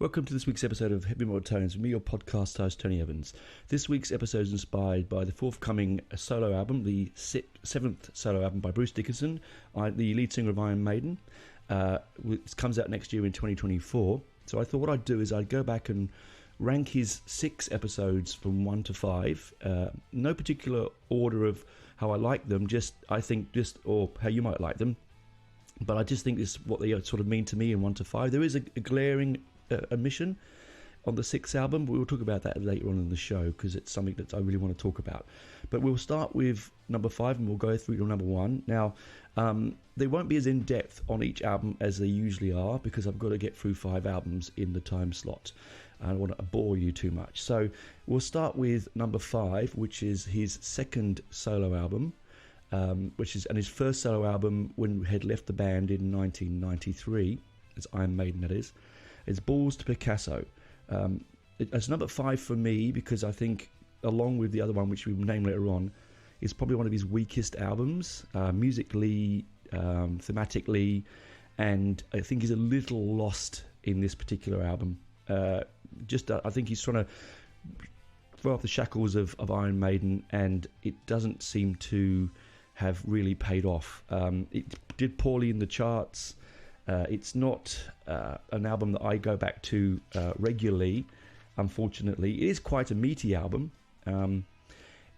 Welcome to this week's episode of Heavy Metal Tones with me, your podcast host, Tony Evans. This week's episode is inspired by the forthcoming solo album, the seventh solo album by Bruce Dickinson, the lead singer of Iron Maiden. It comes out next year in 2024. So I thought what I'd do is I'd go back and rank his 6 episodes from 1 to 5. No particular order of how I like them, or how you might like them. But I just think this is what they sort of mean to me in 1 to 5. There is a glaring omission on the 6th album, but we'll talk about that later on in the show because it's something that I really want to talk about. But we'll start with number 5 and we'll go through to number 1. Now, they won't be as in-depth on each album as they usually are because I've got to get through 5 albums in the time slot. I don't want to bore you too much. So we'll start with number 5, which is his second solo album, and his first solo album when he had left the band in 1993. It's Iron Maiden, that is. It's Balls to Picasso. It's number 5 for me because I think, along with the other one, which we will name later on, is probably one of his weakest albums, musically, thematically, and I think he's a little lost in this particular album. I think he's trying to throw off the shackles of Iron Maiden, and it doesn't seem to have really paid off. It did poorly in the charts. It's not an album that I go back to regularly, unfortunately. It is quite a meaty album.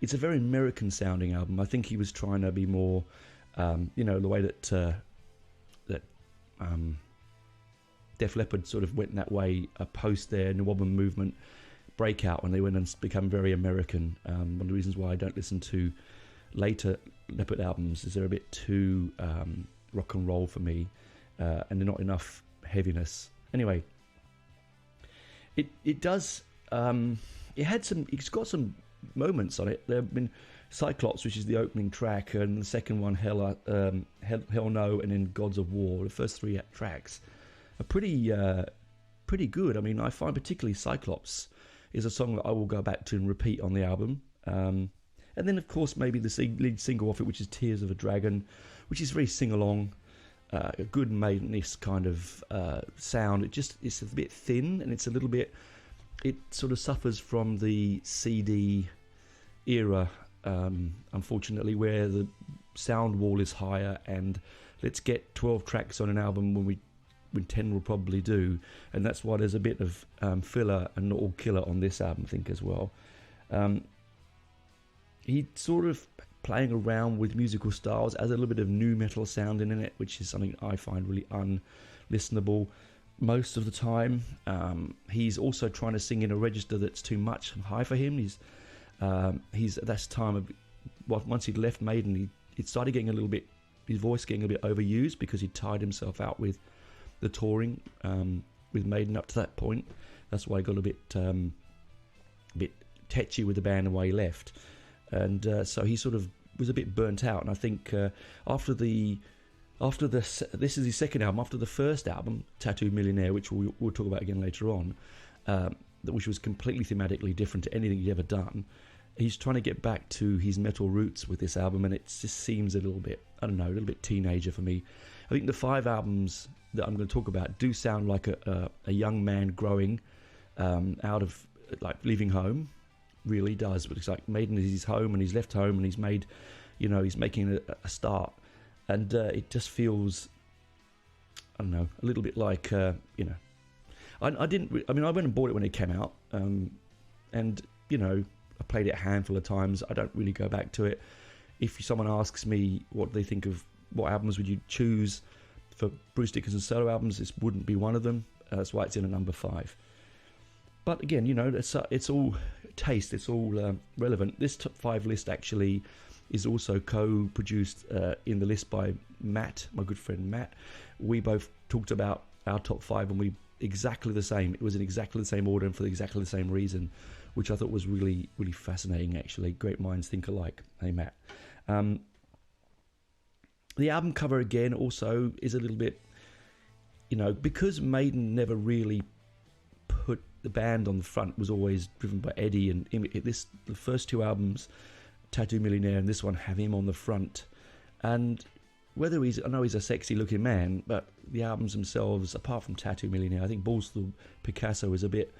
It's a very American sounding album. I think he was trying to be more, the way that Def Leppard sort of went that way post their New Album movement breakout when they went and become very American. One of the reasons why I don't listen to later Leppard albums is they're a bit too rock and roll for me. And there's not enough heaviness. Anyway, it does. It's got some moments on it. There have been Cyclops, which is the opening track, and the second one, Hell No, and then Gods of War. The first 3 tracks are pretty good. I mean, I find particularly Cyclops is a song that I will go back to and repeat on the album. And then, of course, maybe the lead single off it, which is Tears of a Dragon, which is very sing-along. A good Maiden-esque kind of sound. It's a bit thin, and it sort of suffers from the CD era, unfortunately, where the sound wall is higher, and let's get 12 tracks on an album when 10 will probably do, and that's why there's a bit of filler and not all killer on this album, I think, as well. He sort of playing around with musical styles, as a little bit of nu metal sound in it, which is something I find really unlistenable most of the time. He's also trying to sing in a register that's too much and high for him. He's at that time once he'd left Maiden, it started getting his voice getting a bit overused because he tied himself out with the touring with Maiden up to that point. That's why he got a bit tetchy with the band and why he left. And so he sort of was a bit burnt out. And I think after this is his second album, after the first album, Tattoo Millionaire, which we'll talk about again later on, which was completely thematically different to anything he'd ever done. He's trying to get back to his metal roots with this album, and it just seems a little bit teenager for me. I think the 5 albums that I'm going to talk about do sound like a young man growing out of, like, leaving home. Really does, but it's like Maiden is his home, and he's left home, and he's making a start, and it just feels, I don't know, a little bit like I went and bought it when it came out, and I played it a handful of times. I don't really go back to it. If someone asks me what they think of what albums would you choose for Bruce Dickinson solo albums, this wouldn't be one of them. That's why it's in at number 5. But again, it's all taste, it's all relevant. This top 5 list actually is also co-produced in the list by Matt, my good friend Matt. We both talked about our top 5, and we exactly the same. It was in exactly the same order and for exactly the same reason, which I thought was really, really fascinating, actually. Great minds think alike. Hey, Matt. The album cover, again, also is a little bit, because Maiden never really put the band on the front, was always driven by Eddie, and the first 2 albums, Tattoo Millionaire and this one, have him on the front, and I know he's a sexy looking man, but the albums themselves, apart from Tattoo Millionaire, I think Balls to Picasso is a bit,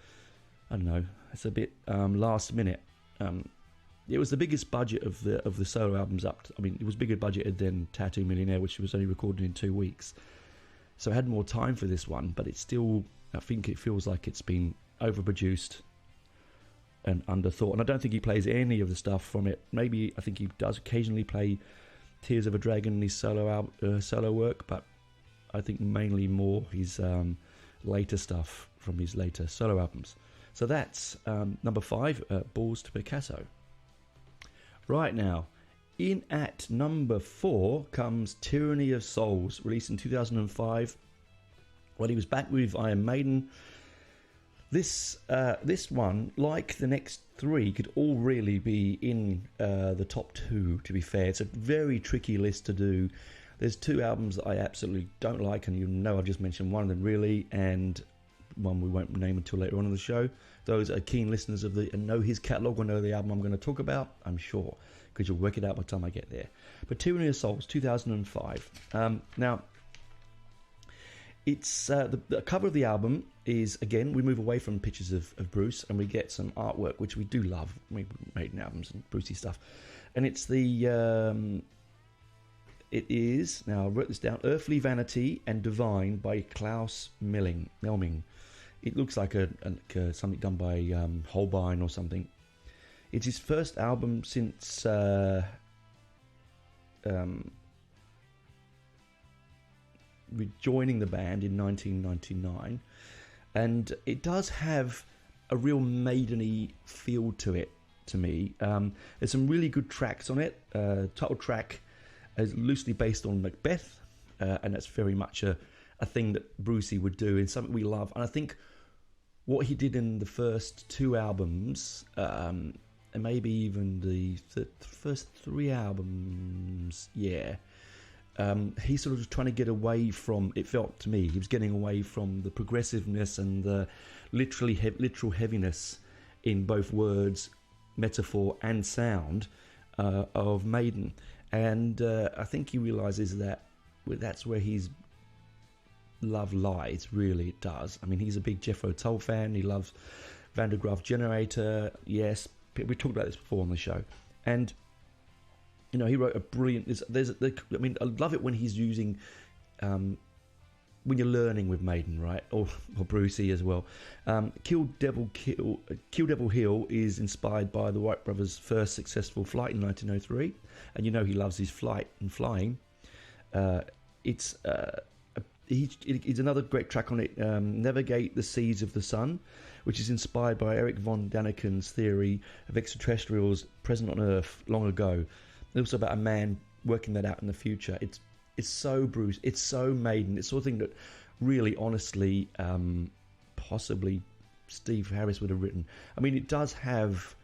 I don't know, it's a bit last minute. It was the biggest budget of the solo albums it was bigger budgeted than Tattoo Millionaire, which was only recorded in 2 weeks. So I had more time for this one, but it's still, I think it feels like it's been overproduced and underthought. And I don't think he plays any of the stuff from it. Maybe I think he does occasionally play Tears of a Dragon in his solo work, but I think mainly more his later stuff from his later solo albums. So that's number 5, Balls to Picasso. Right now, in at number 4 comes Tyranny of Souls, released in 2005. Well, he was back with Iron Maiden. This one, like the next 3, could all really be in the top 2, to be fair. It's a very tricky list to do. There's 2 albums that I absolutely don't like, and you know I've just mentioned one of them, really, and one we won't name until later on in the show. Those are keen listeners and know his catalogue or know the album I'm going to talk about, I'm sure, because you'll work it out by the time I get there. But Tyranny of Souls, 2005. Now, it's the cover of the album is, again, we move away from pictures of Bruce and we get some artwork, which we do love. We made albums and Brucey stuff. And it's it is, now I wrote this down, Earthly Vanity and Divine by Klaus Melming. It looks like something done by Holbein or something. It's his first album since rejoining the band in 1999, and it does have a real maideny feel to it, to me. There's some really good tracks on it. Title track is loosely based on Macbeth, and that's very much a thing that Brucey would do, and something we love. And I think what he did in the first 2 albums, and maybe even the first 3 albums, he's sort of trying to get away from, it felt to me, he was getting away from the progressiveness and the literal heaviness in both words, metaphor and sound of Maiden. And I think he realises that that's where his love lies, really, it does. I mean, he's a big Jethro Tull fan, he loves Van der Graaf Generator, yes, we talked about this before on the show. And you know, he wrote a brilliant. I love it when he's using, when you're learning with Maiden, right, or Brucey as well. Kill Devil Hill is inspired by the Wright brothers' first successful flight in 1903, and you know he loves his flight and flying. It's another great track on it. Navigate the Seas of the Sun, which is inspired by Eric von Daniken's theory of extraterrestrials present on Earth long ago. Also about a man working that out in the future. It's so Bruce, it's so Maiden. It's sort of thing that really, honestly, possibly Steve Harris would have written. I mean, it does have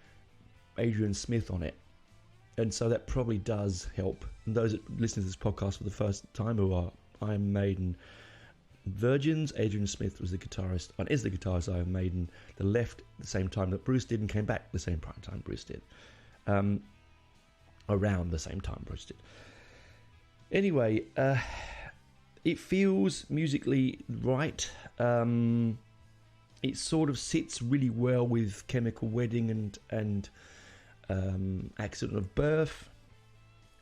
Adrian Smith on it, and so that probably does help. And those that listen to this podcast for the first time who are Iron Maiden virgins, Adrian Smith was the guitarist, and is the guitarist of Iron Maiden. They left at the same time that Bruce did and came back at the same time Bruce did. Around the same time Bruce did. Anyway, it feels musically right. It sort of sits really well with Chemical Wedding and Accident of Birth.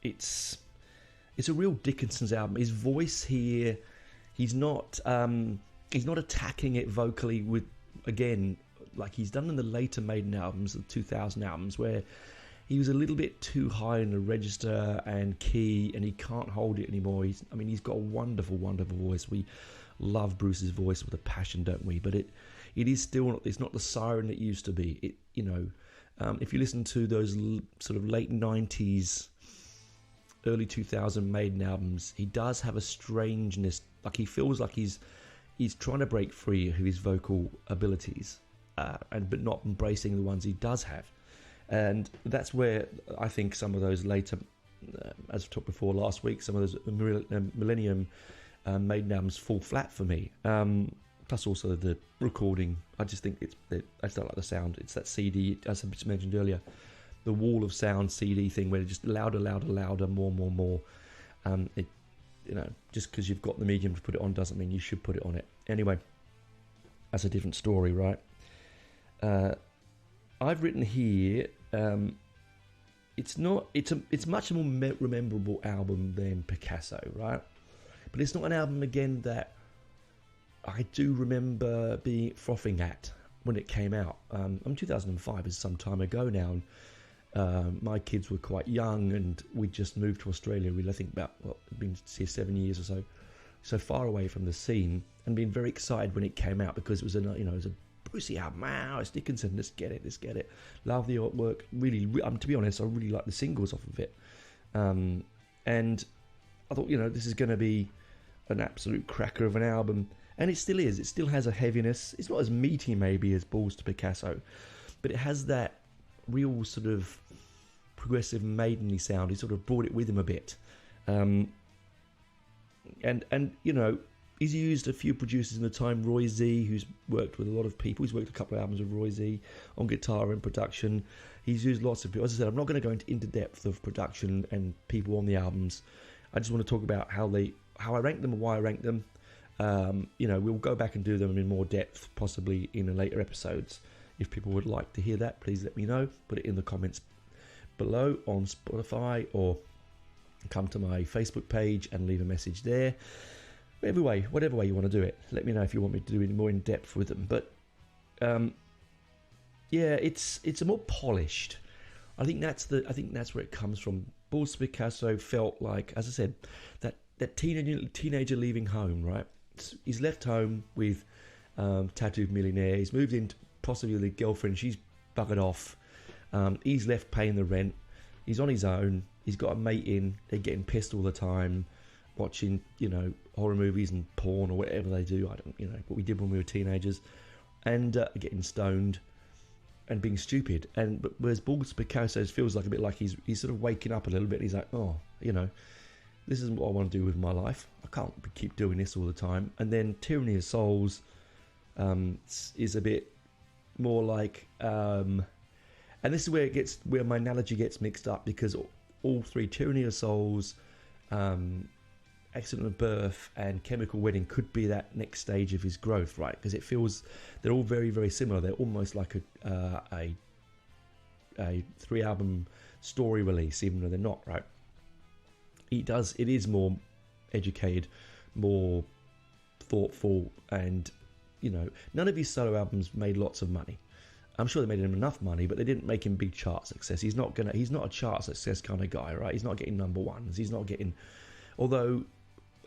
It's a real Dickinson's album. His voice here, he's not attacking it vocally with, again, like he's done in the later Maiden albums, the 2000 albums, where he was a little bit too high in the register and key, and he can't hold it anymore. He's got a wonderful, wonderful voice. We love Bruce's voice with a passion, don't we? But it is still, it's not the siren it used to be. If you listen to those sort of late 90s, early 2000 Maiden albums, he does have a strangeness. Like he feels like he's trying to break free of his vocal abilities, but not embracing the ones he does have. And that's where I think some of those later, as I talked before last week, some of those Millennium Maiden albums fall flat for me. Plus also the recording. I just think I just don't like the sound. It's that CD, as I mentioned earlier, the wall of sound CD thing where it's just louder, more. just because you've got the medium to put it on doesn't mean you should put it on it. Anyway, that's a different story, right? I've written here, it's much more rememberable album than Picasso, right? But it's not an album, again, that I do remember being frothing at when it came out. 2005 is some time ago now. My kids were quite young, and we just moved to Australia. I think about been here 7 years or so far away from the scene, and been very excited when it came out because it was it was a Brucey album. Wow, it's Dickinson. Let's get it. Love the artwork. Really, to be honest, I really like the singles off of it. And I thought, this is going to be an absolute cracker of an album, and it still is. It still has a heaviness. It's not as meaty maybe as Balls to Picasso, but it has that real sort of progressive maidenly sound. He sort of brought it with him a bit, and he's used a few producers in the time. Roy Z, who's worked with a lot of people. He's worked a couple of albums with Roy Z on guitar and production. He's used lots of people. As I said, I'm not going to go into depth of production and people on the albums. I just want to talk about how I rank them and why I rank them. We'll go back and do them in more depth, possibly in later episodes. If people would like to hear that, please let me know. Put it in the comments below on Spotify, or come to my Facebook page and leave a message there. Whatever way you want to do it. Let me know if you want me to do it more in depth with them. But it's a more polished. I think that's where it comes from. Balls to Picasso felt like, as I said, that teenager leaving home, right? He's left home with Tattooed Millionaire. He's moved in, possibly with a girlfriend. She's buggered off. He's left paying the rent. He's on his own. He's got a mate in. They're getting pissed all the time, watching horror movies and porn or whatever they do. I don't what we did when we were teenagers, and getting stoned and being stupid. But whereas Balls to Picasso feels like a bit like he's sort of waking up a little bit. And he's like, this isn't what I want to do with my life. I can't keep doing this all the time. And then Tyranny of Souls is a bit more like, and this is where my analogy gets mixed up, because all three, Tyranny of Souls, Accident of Birth, and Chemical Wedding, could be that next stage of his growth, right? Because it feels they're all very, very similar. They're almost like a 3-album story release, even though they're not, right? It is more educated, more thoughtful, and none of his solo albums made lots of money. I'm sure they made him enough money, but they didn't make him big chart success. He's not a chart success kind of guy, right? He's not getting number ones. He's not getting, although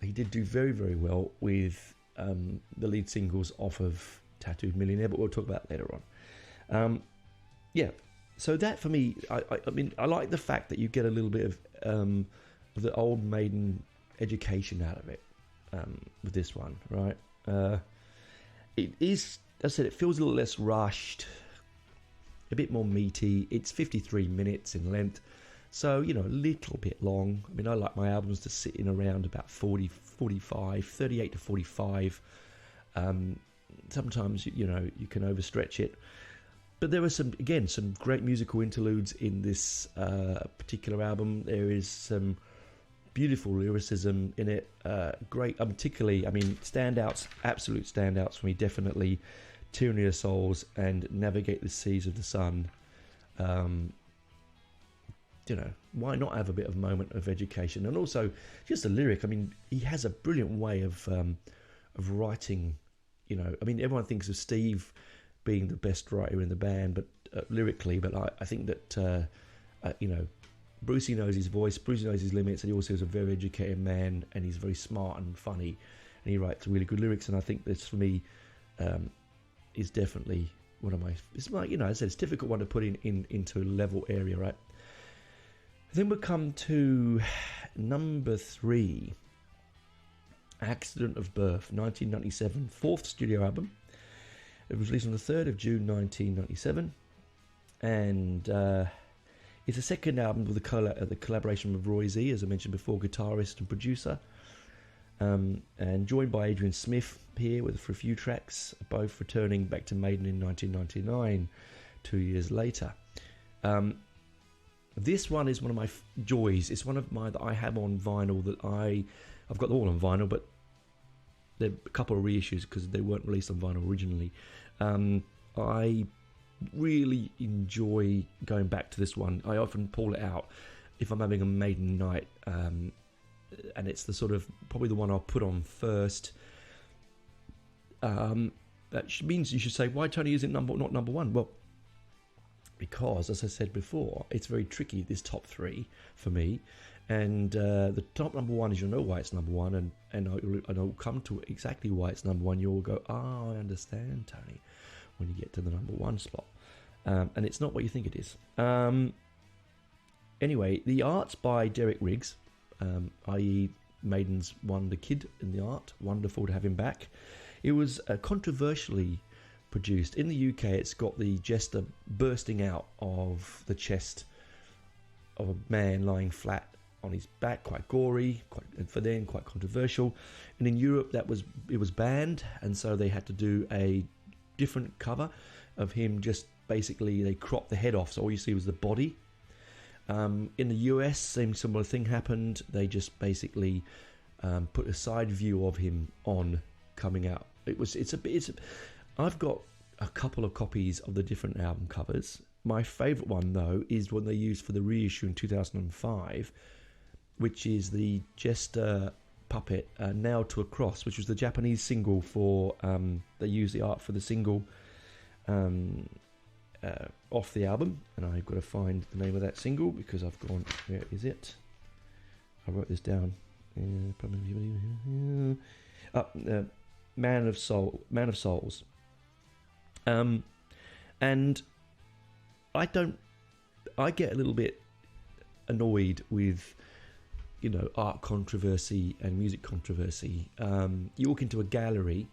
he did do very, very well with the lead singles off of Tattooed Millionaire, but we'll talk about that later on. So that for me, I like the fact that you get a little bit of the old maiden education out of it with this one, right? It is, as I said, it feels a little less rushed, a bit more meaty. It's 53 minutes in length, so a little bit long. I like my albums to sit in around about 40, 45, 38 to 45. Sometimes you can overstretch it, but there were some great musical interludes in this particular album. There is some beautiful lyricism in it. Great, particularly, standouts, absolute standouts for me, definitely Tyranny of Souls and Navigate the Seas of the Sun. Why not have a bit of moment of education? And also, just the lyric. He has a brilliant way of writing. Everyone thinks of Steve being the best writer in the band, but lyrically. But I think that Brucey knows his voice, Brucey knows his limits, and he also is a very educated man, and he's very smart and funny, and he writes really good lyrics. And I think this, for me, is definitely one of my. It's like, I said, it's a difficult one to put into a level area, right? Then we come to number 3, Accident of Birth, 1997, 4th studio album. It was released on the 3rd of June 1997, and it's a second album with the collaboration with Roy Z, as I mentioned before, guitarist and producer, and joined by Adrian Smith here for a few tracks, both returning back to Maiden in 1999, 2 years later. This one is one of my joys. It's one of my that I have on vinyl that I I've got them all on vinyl, but there are a couple of reissues because they weren't released on vinyl originally. I really enjoy going back to this one. I often pull it out if I'm having a Maiden night, and it's the sort of probably the one I'll put on first. That means you should say, why, Tony, is it not number one? Well, because, as I said before, it's very tricky, this top three for me. And the top number one is, you'll know why it's number one, and I'll come to exactly why it's number one. You'll go, oh, I understand, Tony, when you get to the number one slot. And it's not what you think it is. Anyway, the art's by Derek Riggs, i.e. Maiden's Wonder Kid in the art. Wonderful to have him back. It was controversially produced. In the UK, it's got the jester bursting out of the chest of a man lying flat on his back, quite gory, quite controversial. And in Europe, it was banned, and so they had to do a different cover of him. Just basically, they cropped the head off, so all you see was the body. In the US, same similar thing happened. They just basically put a side view of him on coming out. I've got a couple of copies of the different album covers. My favourite one, though, is one they used for the reissue in 2005, which is the Jester puppet nailed to a cross, which was the Japanese single for. They used the art for the single off the album, and I've got to find the name of that single because I've gone. Where is it? I wrote this down. Man of Souls. And I get a little bit annoyed with, art controversy and music controversy. You walk into a gallery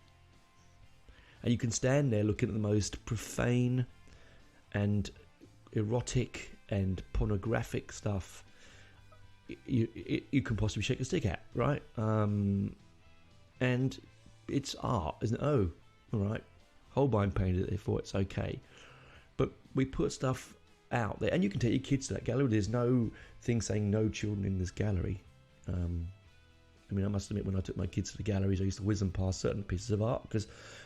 and you can stand there looking at the most profane and erotic and pornographic stuff you can possibly shake a stick at, right? And it's art, isn't it? Oh, all right. Holbein painted it, therefore it's okay. But we put stuff out there, and you can take your kids to that gallery. There's no thing saying no children in this gallery. I mean, I must admit, when I took my kids to the galleries, I used to whiz them past certain pieces of art,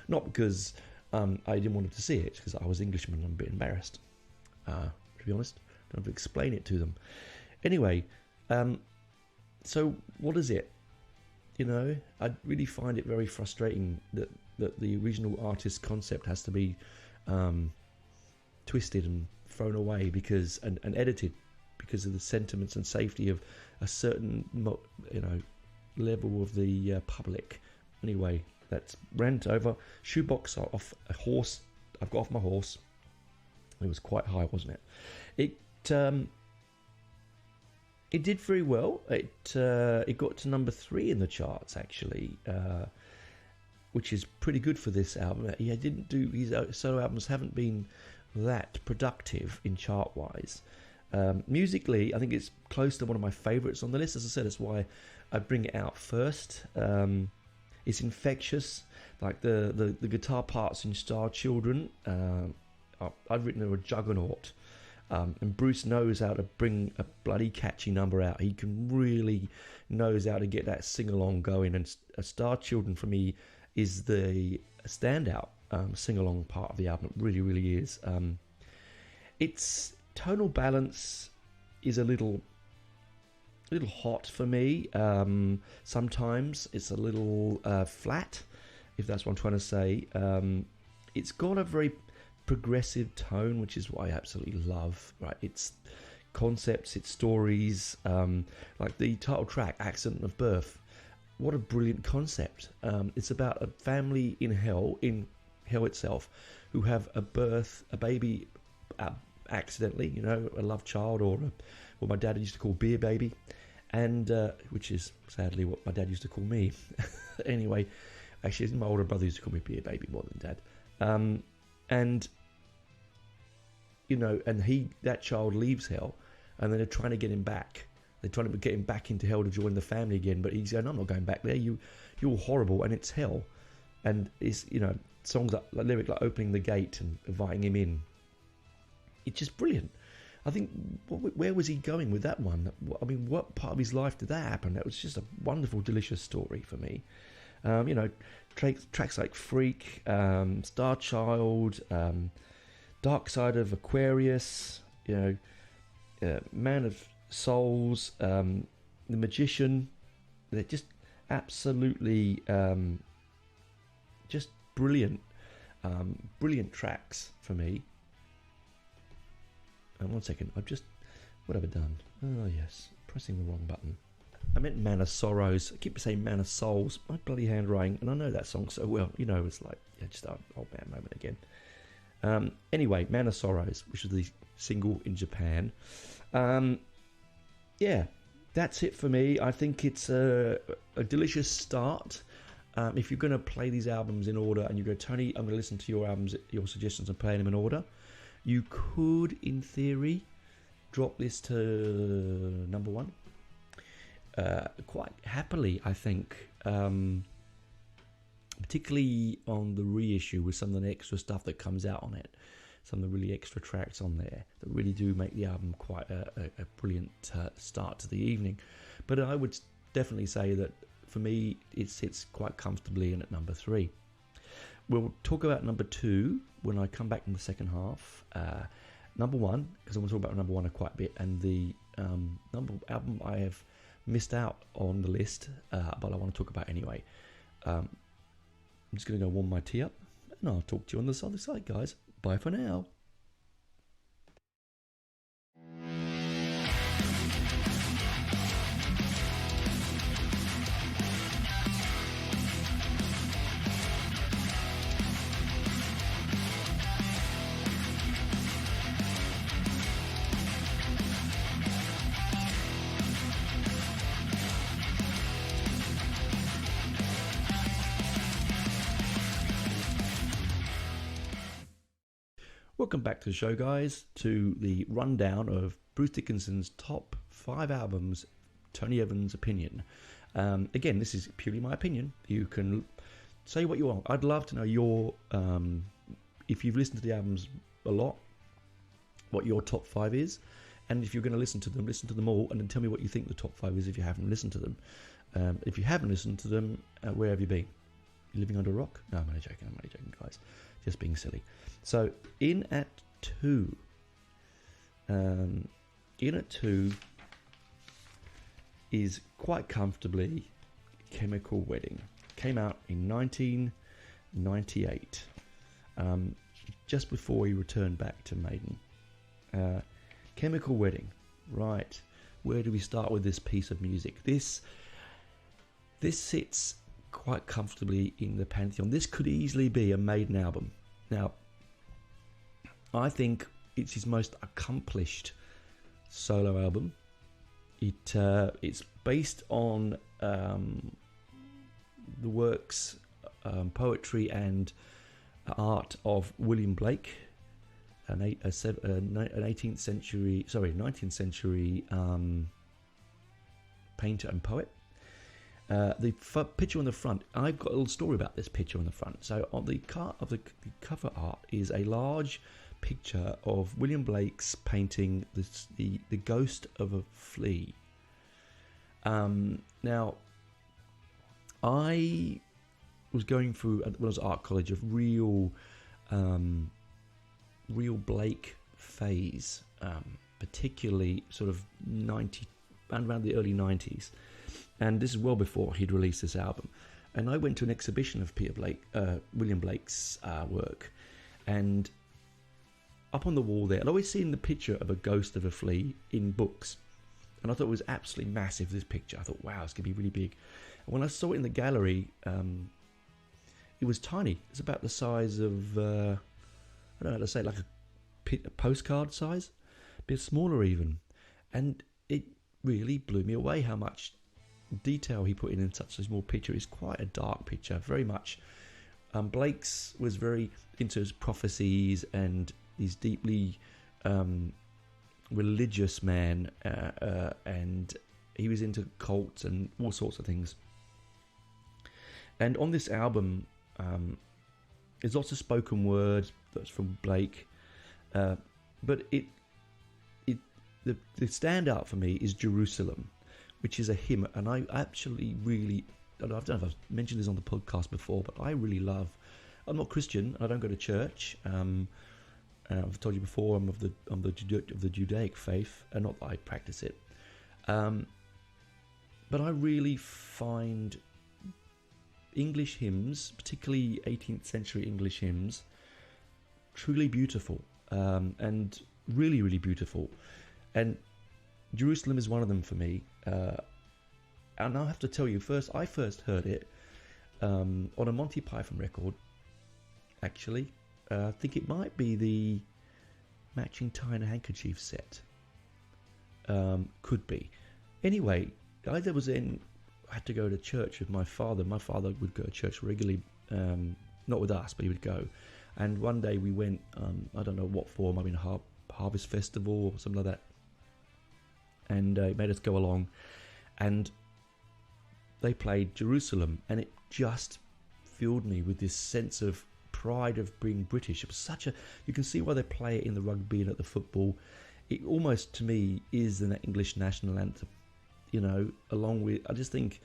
not because I didn't want them to see it, because I was Englishman and I'm a bit embarrassed, to be honest. I don't have to explain it to them. Anyway, so what is it? I really find it very frustrating that the original artist's concept has to be twisted and thrown away and edited because of the sentiments and safety of a certain level of the public. Anyway, that's rant over. Shoebox off a horse. I've got off my horse. It was quite high, wasn't it? It did very well. It got to number 3 in the charts, actually, which is pretty good for this album. His solo albums haven't been that productive in chart-wise. Musically, I think it's close to one of my favourites on the list. As I said, that's why I bring it out first. It's infectious, like the guitar parts in Star Children. I've written they're a juggernaut. And Bruce knows how to bring a bloody catchy number out. He can really knows how to get that sing-along going. And Star Children, for me, is the standout sing-along part of the album. It really, really is. Its tonal balance is a little hot for me. Sometimes it's a little flat, if that's what I'm trying to say. It's got a very progressive tone, which is what I absolutely love. Right, its concepts, its stories, like the title track, "Accident of Birth." What a brilliant concept! It's about a family in hell itself, who have a baby accidentally, a love child, or what my dad used to call beer baby, and which is sadly what my dad used to call me. Anyway, actually, my older brother used to call me beer baby more than dad. And that child leaves hell, and then they're trying to get him back. They're trying to get him back into hell to join the family again, but he's going, "I'm not going back there. You're horrible, and it's hell." And it's songs like lyric like "Opening the Gate" and inviting him in. It's just brilliant. I think, where was he going with that one? I mean, what part of his life did that happen? That was just a wonderful, delicious story for me. Tracks like Freak, Star Child, Dark Side of Aquarius, Man of Souls, The Magician. They're just absolutely just brilliant, brilliant tracks for me. And 1 second, what have I done? Oh yes, pressing the wrong button. I meant Man of Sorrows. I keep saying Man of Souls. My bloody handwriting, and I know that song so well. It's like, just an old man moment again. Anyway, Man of Sorrows, which is the single in Japan. That's it for me. I think it's a delicious start. If you're going to play these albums in order and you go, Tony, I'm going to listen to your albums, your suggestions, and play them in order, you could, in theory, drop this to number one. Quite happily, I think. Particularly on the reissue with some of the extra stuff that comes out on it. Some of the really extra tracks on there that really do make the album quite a brilliant start to the evening. But I would definitely say that for me it sits quite comfortably in at number 3. We'll talk about number 2 when I come back in the second half. Number 1, because I want to talk about number 1 quite a bit, and the number album I have missed out on the list, but I want to talk about anyway. I'm just going to go warm my tea up, and I'll talk to you on the other side, guys. Bye for now. Welcome back to the show, guys, to the rundown of Bruce Dickinson's top 5 albums, Tony Evans' opinion. Again, this is purely my opinion. You can say what you want. I'd love to know your, if you've listened to the albums a lot, what your top 5 is. And if you're going to listen to them all, and then tell me what you think the top 5 is if you haven't listened to them. If you haven't listened to them, where have you been? You living under a rock? No, I'm only joking, guys. Just being silly. So, in at 2 is quite comfortably Chemical Wedding. Came out in 1998, just before he returned back to Maiden. Chemical Wedding, right? Where do we start with this piece of music? This sits quite comfortably in the pantheon. This could easily be a Maiden album. Now, I think it's his most accomplished solo album. It's based on the works, poetry and art of William Blake, an 19th century painter and poet. The picture on the front, I've got a little story about this picture on the front. So on the cover art is a large picture of William Blake's painting the ghost of a flea. Now, I was going through, when I was at art college, a real Blake phase, particularly sort of around the early 90s. And this is well before he'd released this album. And I went to an exhibition of William Blake's work. And up on the wall there, I'd always seen the picture of a ghost of a flea in books. And I thought it was absolutely massive, this picture. I thought, wow, it's going to be really big. And when I saw it in the gallery, it was tiny. It's about the size of, I don't know how to say, like a postcard size. A bit smaller even. And it really blew me away how much detail he put in such a small picture. It's quite a dark picture, very much. Blake's was very into his prophecies, and he's deeply religious man, and he was into cults and all sorts of things. And on this album, there's lots of spoken word that's from Blake, but it the standout for me is Jerusalem, which is a hymn, and I actually really, I don't know if I've mentioned this on the podcast before, but I really love. I'm not Christian. I don't go to church. I've told you before, I'm of the Judaic faith, and not that I practice it. But I really find English hymns, particularly 18th century English hymns, truly beautiful, and really, really beautiful. And Jerusalem is one of them for me. And I have to tell you, I first heard it on a Monty Python record, actually. I think it might be the Matching Tie and Handkerchief set. Could be. Anyway, I had to go to church with my father. My father would go to church regularly, not with us, but he would go. And one day we went, I don't know what for, maybe a harvest festival or something like that. And it made us go along. And they played Jerusalem, and it just filled me with this sense of pride of being British. It was you can see why they play it in the rugby and at the football. It almost, to me, is an English national anthem. Along with, I just think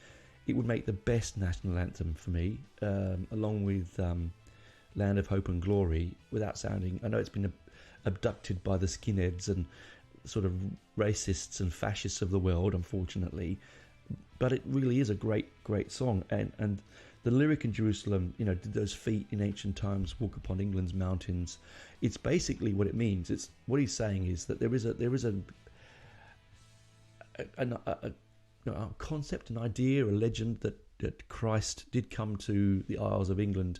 it would make the best national anthem for me, along with Land of Hope and Glory, without sounding, I know it's been abducted by the skinheads and sort of racists and fascists of the world, unfortunately, but it really is a great, great song. And the lyric in Jerusalem, did those feet in ancient times walk upon England's mountains? It's basically what it means. It's what he's saying is that there is a concept, an idea, a legend that Christ did come to the Isles of England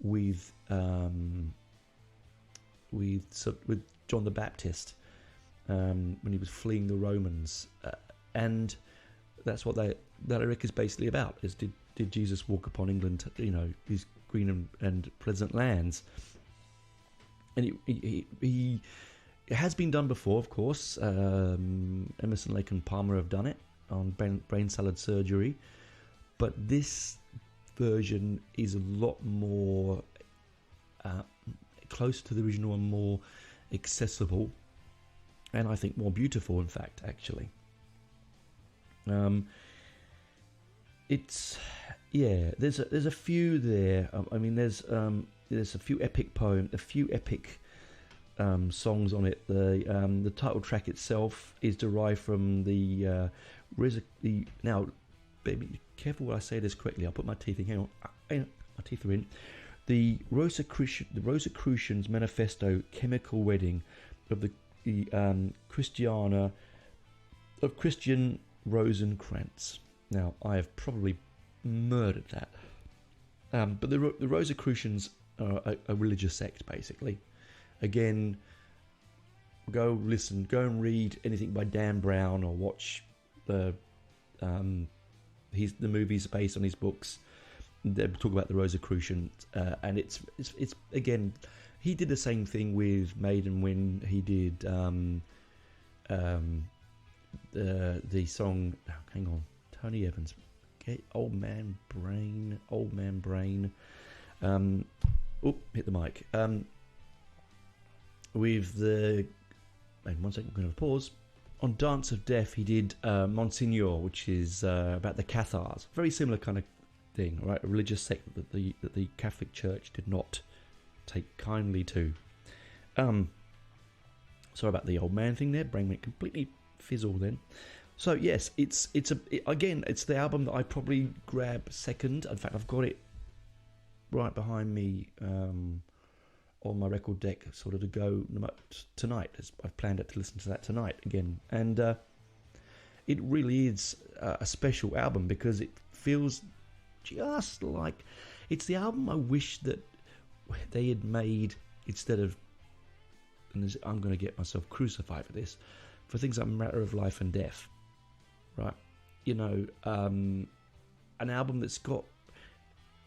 with John the Baptist when he was fleeing the Romans, and that's what that lyric is basically about. Is did Jesus walk upon England? These green and pleasant lands, and he it has been done before, of course. Emerson, Lake and Palmer have done it on brain salad surgery, but this version is a lot more close to the original and more accessible, and I think more beautiful, in fact, actually. There's a few there. There's a few epic songs on it. The title track itself is derived from the now, baby, careful when I say this correctly. I'll put my teeth in. Hang on, my teeth are in. The Rosicrucians Manifesto, Chemical Wedding of the Christiana of Christian Rosencrantz. Now, I have probably murdered that, but the Rosicrucians are a religious sect, basically. Again, go and read anything by Dan Brown, or watch the movies based on his books. They talk about the Rosicrucians, and it's again, he did the same thing with Maiden when he did the song. Hang on, Tony Evans, Old Man Brain. Hit the mic. With the, wait 1 second, I'm going to pause. On Dance of Death, he did Monsignor, which is about the Cathars. Very similar kind of thing, right? A religious sect that the Catholic Church did not take kindly to. Sorry about the old man thing there. Brain went completely fizzle then. So yes, it's the album that I probably grab second. In fact, I've got it right behind me on my record deck, sort of to go tonight. I've planned it to listen to that tonight again, and it really is a special album because it feels just like it's the album I wish that they had made instead of, and I'm going to get myself crucified for this, for things like Matter of Life and Death, right? An album that's got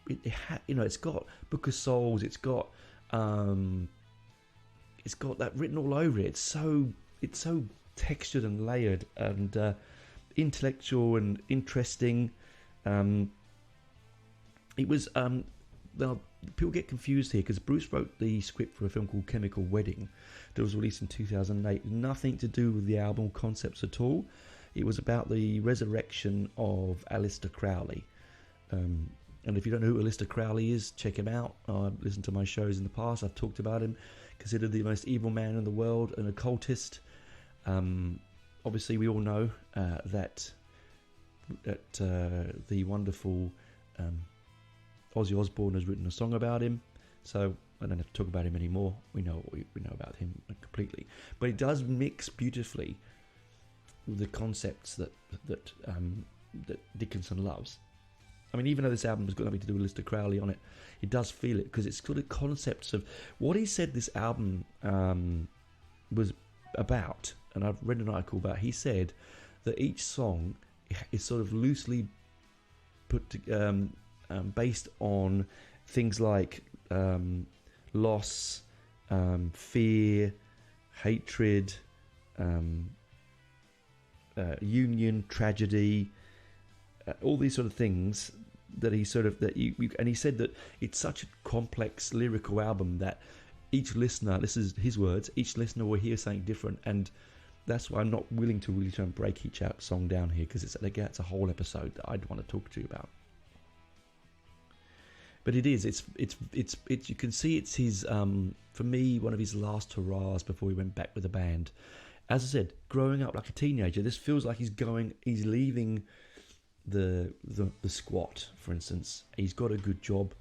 it's got Book of Souls, it's got that written all over it. It's so textured and layered and intellectual and interesting. It was now people get confused here because Bruce wrote the script for a film called Chemical Wedding that was released in 2008. Nothing to do with the album concepts at all. It was about the resurrection of Aleister Crowley. And if you don't know who Aleister Crowley is, check him out. I've listened to my shows in the past. I've talked about him. Considered the most evil man in the world, an occultist. Obviously, we all know that the wonderful Ozzy Osbourne has written a song about him. So I don't have to talk about him anymore. We know what we know about him completely. But it does mix beautifully with the concepts that Dickinson loves. I mean, even though this album has got nothing to do with Aleister Crowley on it, it does feel it because it's got the concepts of what he said this album was about. And I've read an article about. He said that each song is sort of loosely put to, based on things like loss, fear, hatred, union, tragedy, all these sort of things that he sort of and he said that it's such a complex lyrical album that each listener, this is his words, each listener will hear something different, and that's why I'm not willing to really try and break each song down here because it's a whole episode that I'd want to talk to you about. But it is, it's you can see it's his for me one of his last hurrahs before he went back with the band. As I said, growing up like a teenager, this feels like he's leaving the squat, for instance. He's got a good job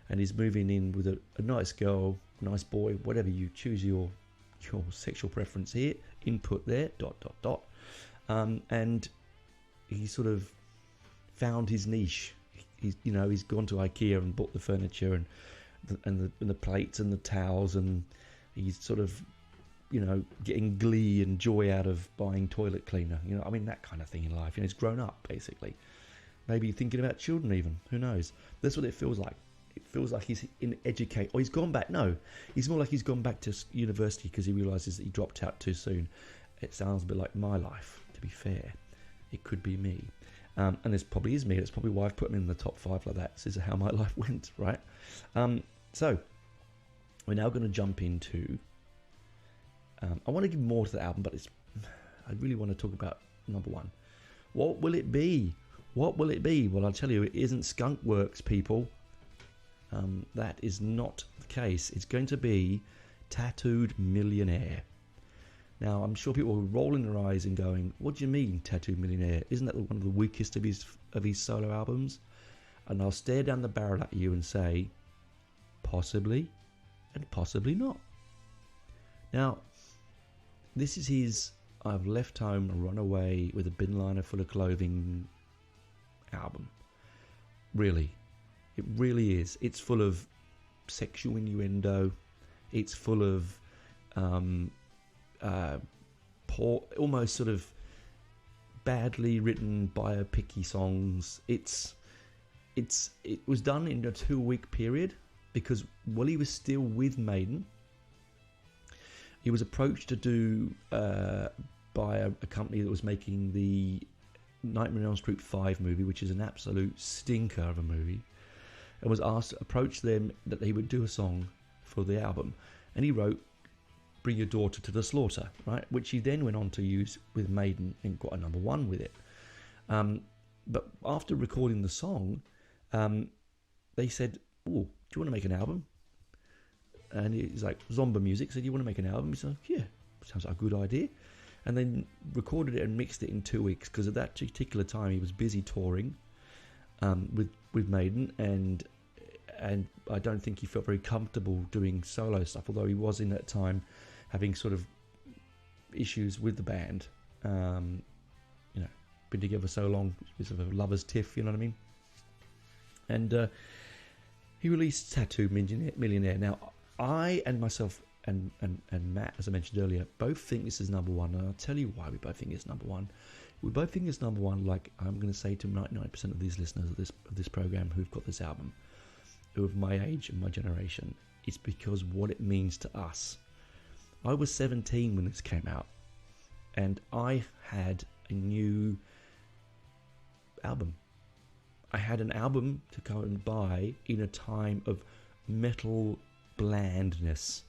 and he's moving in with a nice girl, nice boy, whatever you choose your sexual preference here, input there, ... and he sort of found his niche. He's gone to IKEA and bought the furniture and the plates and the towels, and he's sort of getting glee and joy out of buying toilet cleaner. That kind of thing in life. He's grown up basically. Maybe thinking about children even. Who knows? That's what it feels like. It feels like he's in educate, or he's gone back. No, he's more like he's gone back to university because he realises that he dropped out too soon. It sounds a bit like my life, to be fair. It could be me. And this probably is me. That's probably why I've put him in the top 5 like that. This is how my life went, right? So, we're now going to jump into... I want to give more to the album, but I really want to talk about number 1. What will it be? What will it be? Well, I'll tell you, it isn't Skunk Works, people. That is not the case. It's going to be Tattooed Millionaire. Now, I'm sure people are rolling their eyes and going, what do you mean, Tattooed Millionaire? Isn't that one of the weakest of his solo albums? And I'll stare down the barrel at you and say, possibly, and possibly not. Now, this is his I've left home and run away with a bin liner full of clothing album. Really. It really is. It's full of sexual innuendo. It's full of poor, almost sort of badly written biopic-y songs. It was done in a 2-week period because while he was still with Maiden, he was approached to do by a company that was making the Nightmare on Elm Street 5 movie, which is an absolute stinker of a movie, and was approached them that he would do a song for the album, and he wrote Bring Your Daughter to the Slaughter, right, which he then went on to use with Maiden and got a number 1 with it. But after recording the song, they said, oh, do you want to make an album? And he's like, Zomba Music said, you want to make an album? He's like, yeah, sounds like a good idea. And then recorded it and mixed it in 2 weeks, because at that particular time he was busy touring with Maiden, and I don't think he felt very comfortable doing solo stuff, although he was in that time having sort of issues with the band. Been together so long, it's sort of a lover's tiff, you know what I mean? And he released Tattooed Millionaire. Now, I and myself and Matt, as I mentioned earlier, both think this is number 1, and I'll tell you why we both think it's number 1. We both think it's number 1, like I'm going to say to 99% of these listeners of this program who've got this album, who are of my age and my generation. It's because what it means to us. I was 17 when this came out, and I had a new album. I had an album to go and buy in a time of metal blandness.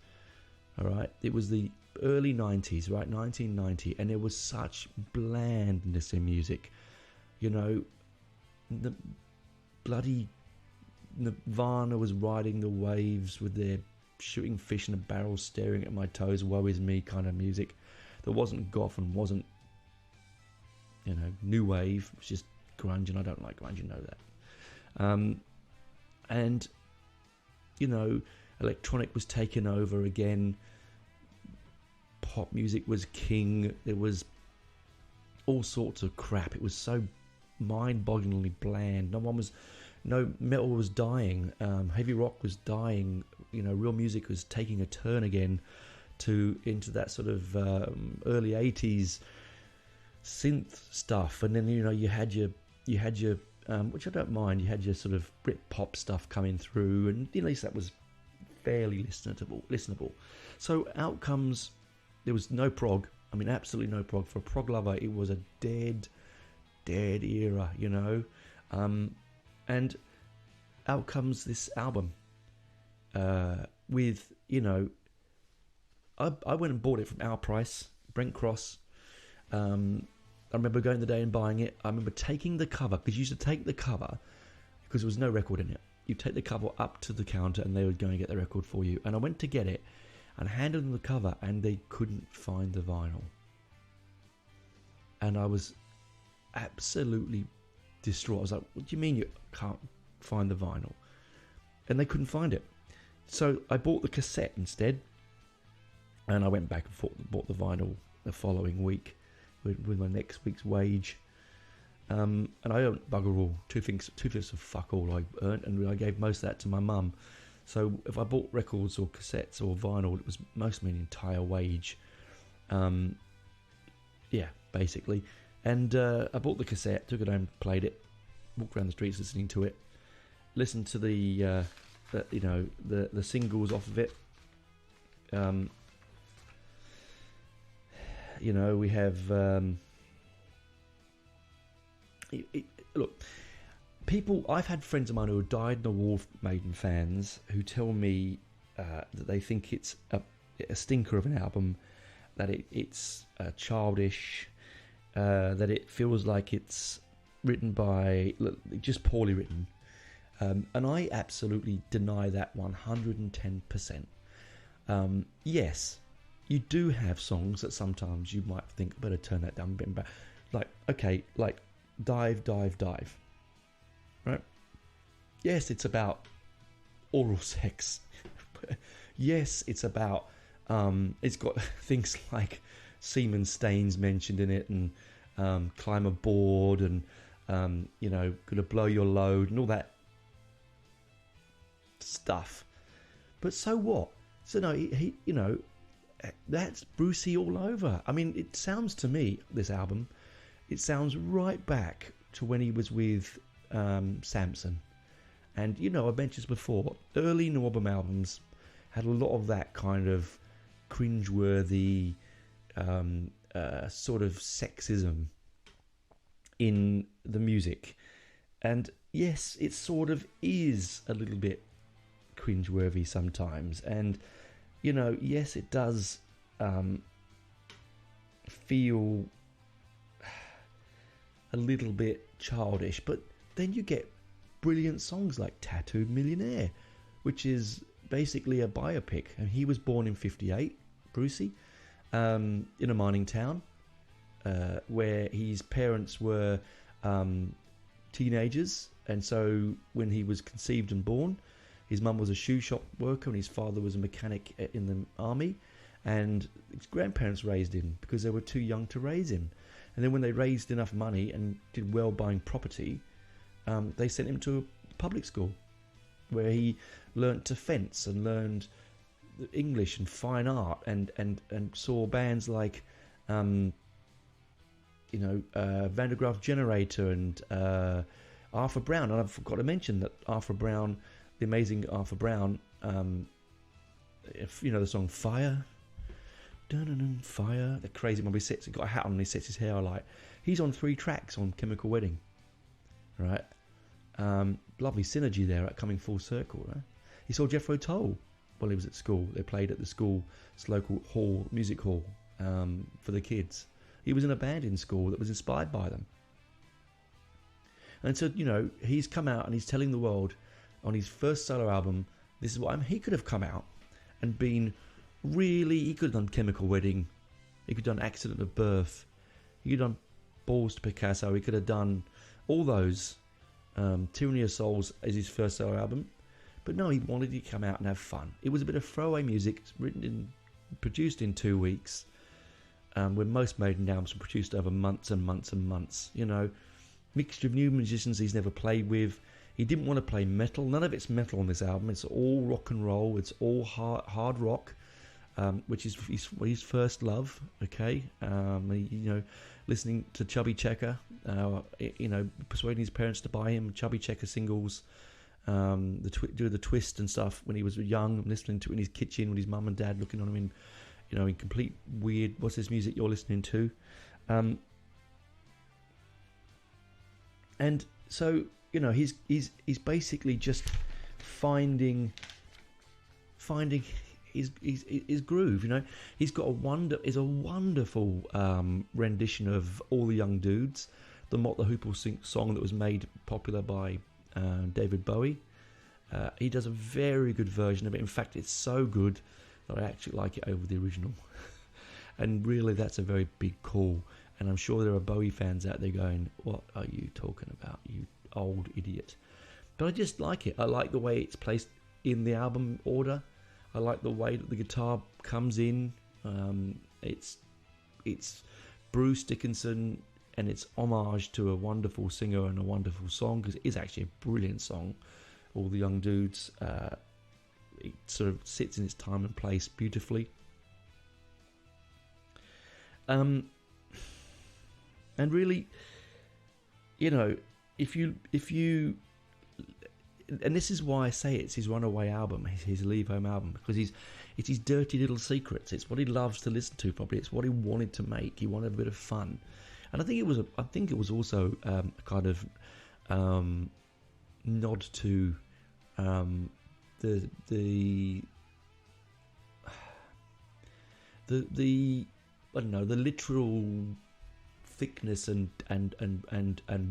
All right, it was the early 90s, right, 1990, and there was such blandness in music. You know, the bloody Nirvana was riding the waves with their shooting fish in a barrel, staring at my toes, woe is me kind of music. There wasn't goth and wasn't, you know, new wave. It was just grunge, and I don't like grunge, you know that. And, you know, electronic was taken over again. Pop music was king. There was all sorts of crap. It was so mind-bogglingly bland. No metal was dying. Heavy rock was dying. You know, real music was taking a turn again into that sort of early 80s synth stuff. And then, you know, you had your which I don't mind, you had your sort of Brit-pop stuff coming through, and at least that was fairly listenable. So out comes, there was no prog. I mean, absolutely no prog. For a prog lover, it was a dead era, you know. And out comes this album with, you know, I went and bought it from Our Price, Brent Cross. I remember going the day and buying it. I remember taking the cover, because you used to take the cover, because there was no record in it. You take the cover up to the counter and they would go and get the record for you. And I went to get it and handed them the cover, and they couldn't find the vinyl. And I was absolutely distraught. I was like, what do you mean you can't find the vinyl? And they couldn't find it. So I bought the cassette instead, and I went back and bought the vinyl the following week with my next week's wage. And I earned bugger all, two-fifths of fuck all I earned, and I gave most of that to my mum. So if I bought records or cassettes or vinyl, it was mostly an entire wage. Yeah, basically. And I bought the cassette, took it home, played it, walked around the streets listening to it, listened to the singles off of it. You know, we have look, people. I've had friends of mine who are dyed-in-the-wool Wolf Maiden fans who tell me that they think it's a stinker of an album, that it's childish, that it feels like it's written by just poorly written, and I absolutely deny that 110%. Yes, you do have songs that sometimes you might think, better turn that down a bit. Like, okay, like Dive, right? Yes, it's about oral sex. Yes, it's about, it's got things like semen stains mentioned in it, and climb aboard, and, you know, gonna blow your load, and all that stuff. But so what? So no, he you know, that's Brucey all over. I mean, it sounds to me, this album, it sounds right back to when he was with Samson. And, you know, I mentioned this before, early Norbum albums had a lot of that kind of cringeworthy sort of sexism in the music. And yes, it sort of is a little bit cringeworthy sometimes. And, you know, yes, it does feel a little bit childish, but then you get brilliant songs like Tattooed Millionaire, which is basically a biopic. And he was born in 58, Brucey, in a mining town, where his parents were teenagers, and so when he was conceived and born, his mum was a shoe shop worker and his father was a mechanic in the army, and his grandparents raised him because they were too young to raise him. And then when they raised enough money and did well buying property, they sent him to a public school where he learnt to fence and learned English and fine art, and saw bands like Van der Graaf Generator and Arthur Brown. And I forgot to mention that Arthur Brown, the amazing Arthur Brown, if you know the song Fire, Fire, the crazy one, he's got a hat on and he sets his hair alight. He's on 3 tracks on Chemical Wedding, right? Lovely synergy there at coming full circle. Right? He saw Jethro Tull while he was at school. They played at the school's local music hall for the kids. He was in a band in school that was inspired by them. And so, he's come out and he's telling the world on his first solo album, this is what he could have come out and been he could have done Chemical Wedding, he could have done Accident of Birth, he could have done Balls to Picasso, he could have done all those. Tyranny of Souls as his first solo album, but no, he wanted to come out and have fun. It was a bit of throwaway music, produced in 2 weeks, when most Maiden albums were produced over months and months and months. Mixture of new musicians he's never played with. He didn't want to play metal. None of it's metal on this album. It's all rock and roll. It's all hard rock, which is his first love. Okay, listening to Chubby Checker, persuading his parents to buy him Chubby Checker singles, do the twist and stuff when he was young, listening to it in his kitchen with his mum and dad looking on him in complete weird, what's this music you're listening to? And so, he's basically just finding his groove. He's got a wonderful rendition of All the Young Dudes, the Mott the Hoople song that was made popular by David Bowie. He does a very good version of it. In fact, it's so good that I actually like it over the original. And really, that's a very big call. And I'm sure there are Bowie fans out there going, "What are you talking about, you old idiot?" But I just like it. I like the way it's placed in the album order. I like the way that the guitar comes in. It's Bruce Dickinson, and it's homage to a wonderful singer and a wonderful song, because it is actually a brilliant song. All the Young Dudes. It sort of sits in its time and place beautifully. And really, if you, and this is why I say it's his runaway album, his leave home album, because it's his dirty little secrets. It's what he loves to listen to. Probably it's what he wanted to make. He wanted a bit of fun, and I think it was also a kind of nod to the I don't know, the literal thickness and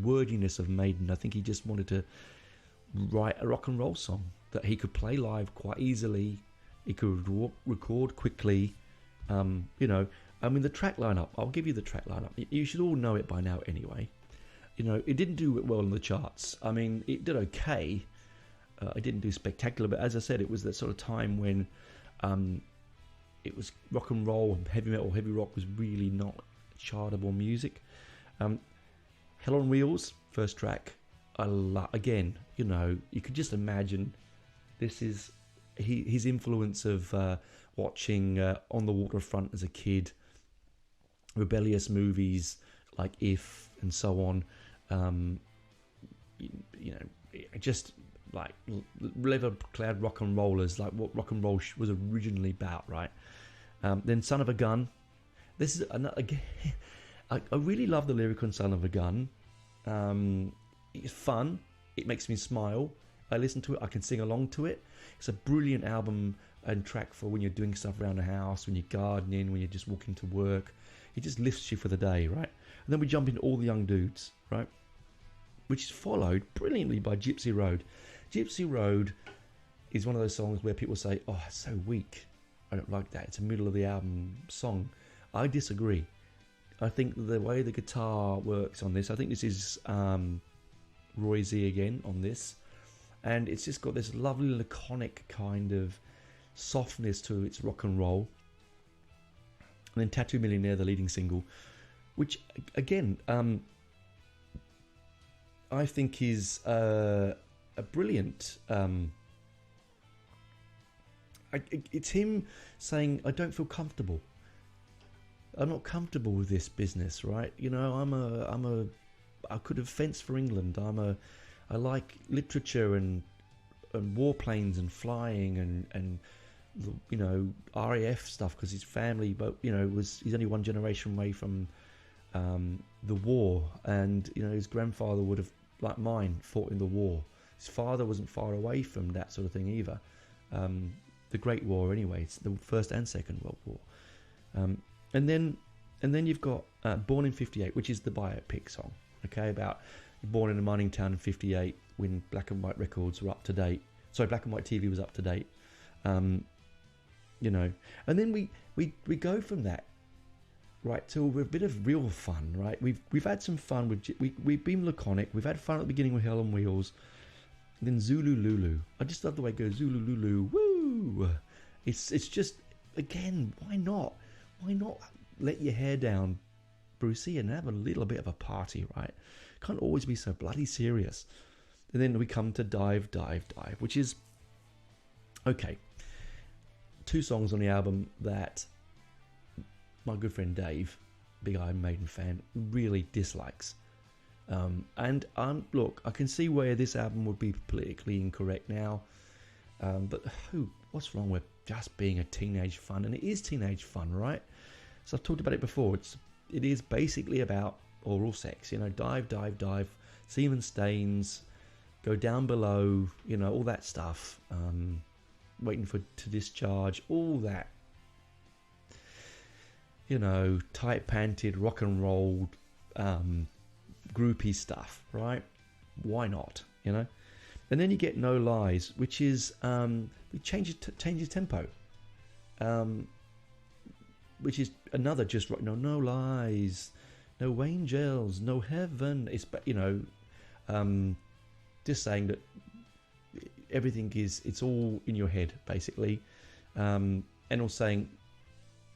wordiness of Maiden. I think he just wanted to write a rock and roll song that he could play live quite easily. He could record quickly. The track lineup. I'll give you the track lineup. You should all know it by now anyway. It didn't do well in the charts. I mean, it did okay. It didn't do spectacular, but as I said, it was that sort of time when it was rock and roll and heavy metal, heavy rock was really not chartable music. Hell on Wheels, first track. Again, you could just imagine this is his influence of watching On the Waterfront as a kid, rebellious movies like If and so on. Just like leather-clad rock and rollers, like what rock and roll was originally about, right? Then Son of a Gun. This is again. I really love the lyric on Son of a Gun. It's fun. It makes me smile. I listen to it. I can sing along to it. It's a brilliant album and track for when you're doing stuff around the house, when you're gardening, when you're just walking to work. It just lifts you for the day, right? And then we jump into All the Young Dudes, right? Which is followed brilliantly by Gypsy Road. Gypsy Road is one of those songs where people say, "Oh, it's so weak. I don't like that. It's a middle of the album song." I disagree. I think the way the guitar works on this, I think this is Roy Z again on this, and it's just got this lovely laconic kind of softness to its rock and roll. And then Tattoo Millionaire, the leading single, which again I think is a brilliant. It's him saying, "I don't feel comfortable. I'm not comfortable with this business, right? I could have fenced for England. I like literature and warplanes and flying and RAF stuff, because his family, but he's only one generation away from the war, and his grandfather would have like mine, fought in the war. His father wasn't far away from that sort of thing either. The Great War, anyway. It's the First and Second World War. And then you've got Born in '58, which is the biopic song. Okay, about born in a mining town in '58 when black and white records were up to date. Sorry, black and white TV was up to date. You know, and then we go from that right to a bit of real fun. Right, we've had some fun with we've been laconic. We've had fun at the beginning with Hell on Wheels. And then Zulu Lulu. I just love the way it goes. Zulu Lulu. Woo! It's just, again, why not? Why not let your hair down, Brucey, and have a little bit of a party, right? Can't always be so bloody serious. And then we come to Dive, Dive, Dive, which is, okay, 2 songs on the album that my good friend Dave, big Iron Maiden fan, really dislikes. And look, I can see where this album would be politically incorrect now, but what's wrong with just being a teenage fun? And it is teenage fun, right? So I've talked about it before. It is basically about oral sex, you know, dive, dive, dive, semen stains, go down below, you know, all that stuff, waiting to discharge, all that, you know, tight panted, rock and roll, groupie stuff, right? Why not, you know? And then you get No Lies, which is it changes tempo, which is another just right. No lies, no angels, no heaven. It's, you know, just saying that everything it's all in your head basically, and also saying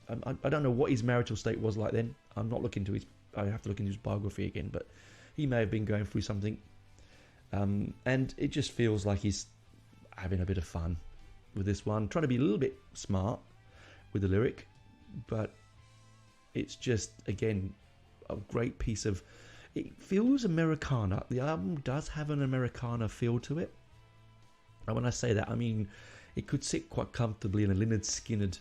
I don't know what his marital state was like then. I'm not looking to his. I have to look into his biography again, but he may have been going through something, and it just feels like he's having a bit of fun with this one, trying to be a little bit smart with the lyric, but it's just, again, a great piece of, it feels Americana. The album does have an Americana feel to it, and when I say that, I mean it could sit quite comfortably in a Lynyrd Skynyrd,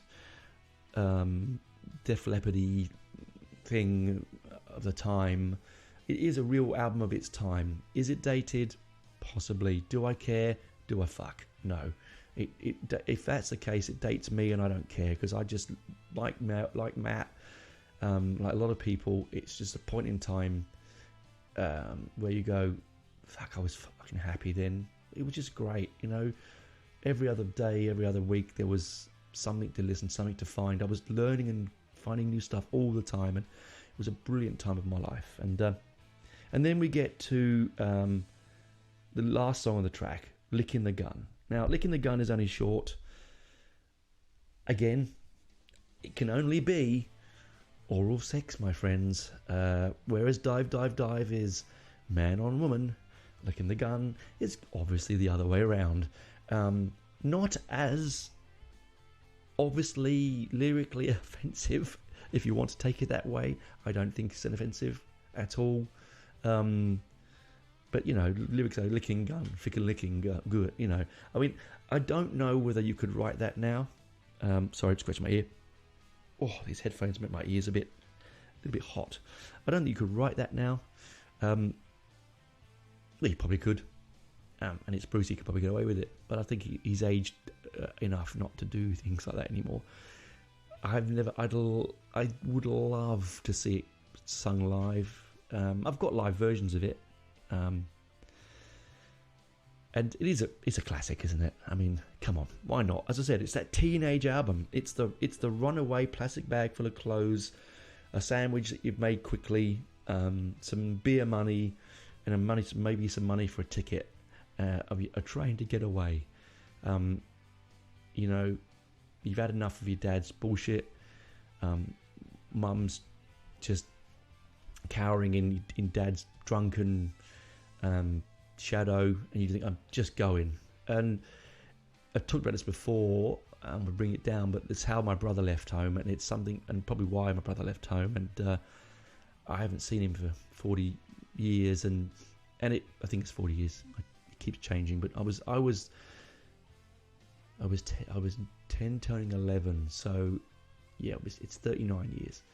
Def Leppard-y thing of the time. It is a real album of its time. Is it dated? Possibly. Do I care? Do I fuck? No. If that's the case, it dates me and I don't care, because I just like Matt, like a lot of people, it's just a point in time where you go, fuck, I was fucking happy then. It was just great, you know. Every other day, every other week, there was something to listen, something to find. I was learning and finding new stuff all the time, and it was a brilliant time of my life. And then we get to the last song on the track, Licking the Gun. Now, Licking the Gun is only short. Again, it can only be oral sex, my friends. Whereas Dive, Dive, Dive is man on woman. Licking the Gun is obviously the other way around. Not as obviously lyrically offensive, if you want to take it that way. I don't think it's an offensive at all. But, you know, lyrics are licking gun, ficking licking good, you know. I mean, I don't know whether you could write that now. Sorry, I just scratched my ear. Oh, these headphones make my ears a little bit hot. I don't think you could write that now. Well, you probably could. And it's Bruce, he could probably get away with it. But I think he's aged enough not to do things like that anymore. I would love to see it sung live. I've got live versions of it. And it's a classic, isn't it? I mean, come on, why not? As I said, it's that teenage album. It's the runaway plastic bag full of clothes, a sandwich that you've made quickly, some beer money, and maybe some money for a ticket, a train to get away. You know, you've had enough of your dad's bullshit. Mum's just cowering in dad's drunken shadow, and you think, I'm just going. And I've talked about this before, we'll bring it down, but it's how my brother left home, and it's something, and probably why my brother left home, and I haven't seen him for 40 years, and I think it's 40 years. It keeps changing, but I was 10 turning 11, so yeah, it's 39 years.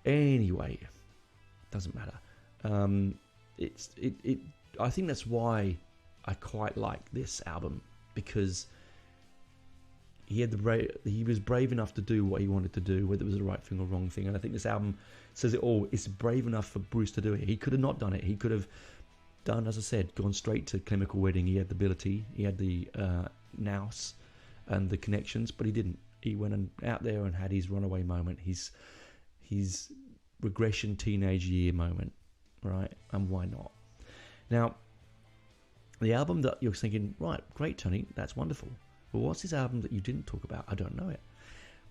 Anyway, doesn't matter. I think that's why I quite like this album, because he was brave enough to do what he wanted to do, whether it was the right thing or wrong thing. And I think this album says it all. It's brave enough for Bruce to do it. He could have not done it. He could have done, as I said, gone straight to Chemical Wedding. He had the ability, he had the nous and the connections, but he didn't. He went out there and had his runaway moment, his regression teenage year moment, right? And why not? Now, the album that you're thinking, right, great, Tony, that's wonderful. But what's this album that you didn't talk about? I don't know it.